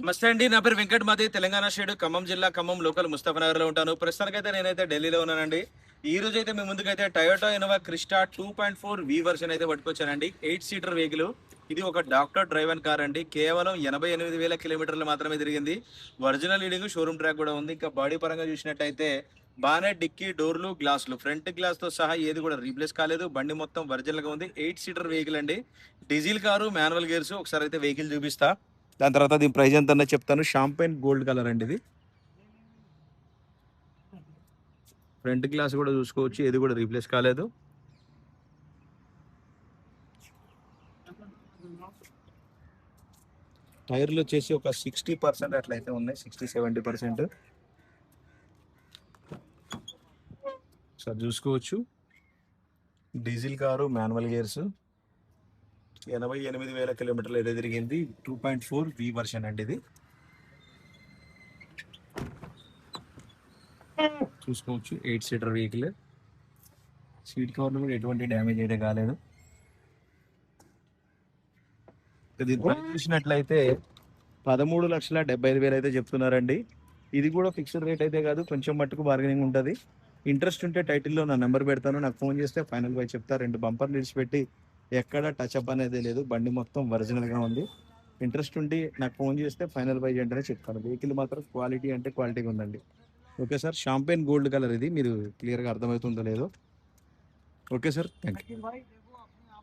నమస్తే అండి. నా పేరు వెంకట్ మాది, తెలంగాణ స్టేట్ ఖమ్మం జిల్లా ఖమ్మం లోకల్ ముస్తఫానగర్ లో ఉంటాను. ప్రస్తుతానికైతే నేనైతే ఢిల్లీలో ఉన్నానండి. ఈ రోజు అయితే మీ ముందుకైతే టయోటా ఇన్నోవా క్రిస్టా 2.4 వి వర్షన్ అయితే పట్టుకొచ్చానండి. 8 సీటర్ వెహికల్. ఇది ఒక డాక్టర్ డ్రైవన్ కార్ అండి. కేవలం 88,000 కిలోమీటర్లు మాత్రమే తిరిగింది. ఒరిజినల్ రీడింగ్, షోరూమ్ ట్రాక్ కూడా ఉంది. ఇంకా బాడీ పరంగా చూసినట్టయితే బానే డిక్కీ డోర్లు, గ్లాసులు, ఫ్రంట్ గ్లాస్ తో సహా ఏది కూడా రీప్లేస్ కాలేదు. బండి మొత్తం ఒరిజినల్ గా ఉంది. 8 సీటర్ వెహికల్ అండి. Diesel car, manual gears. ఒకసారి అయితే వెహికల్ చూపిస్తా. దాని తర్వాత దీని ప్రైస్ ఎంత అన్నది చెప్తాను. షాంపైన్ గోల్డ్ కలర్ అండి ఇది. ఫ్రంట్ గ్లాస్ కూడా చూసుకోవచ్చు, ఏది కూడా రీప్లేస్ కాలేదు. టైర్లు వచ్చేసి ఒక 60% అట్లయితే ఉన్నాయి, 60-70%. సార్ చూసుకోవచ్చు, డీజిల్ కారు, మాన్యువల్ గేర్స్, 88,000 కిలోమీటర్లు అయితే తిరిగింది. 2.4 వి వర్షన్ అండి ఇది. చూసుకోవచ్చు, 8 సీటర్ వెహికల్. సీట్ కవర్లు కూడా ఎటువంటి డ్యామేజ్ అయితే కాలేదు. దీని ప్రైస్ చూసినట్లయితే 13,75,000 అయితే చెప్తున్నారండి. ఇది కూడా ఫిక్స్డ్ రేట్ అయితే కాదు, కొంచెం మట్టుకు బార్గెనింగ్ ఉంటుంది. ఇంట్రెస్ట్ ఉంటే టైటిల్లో నా నెంబర్ పెడతాను, నాకు ఫోన్ చేస్తే ఫైనల్ పై చెప్తా. 2 బంపర్ నిలిచిపెట్టి ఎక్కడ టచ్ అప్ అనేది లేదు, బండి మొత్తం ఒరిజినల్గా ఉంది. ఇంట్రెస్ట్ ఉండి నాకు ఫోన్ చేస్తే ఫైనల్ పై అంటేనే చెప్తాను. వెహికల్ మాత్రం క్వాలిటీ అంటే క్వాలిటీగా ఉందండి. Okay sir, champagne gold colour ఇది, మీరు క్లియర్గా అర్థమవుతుందో లేదో. Okay sir, thank you.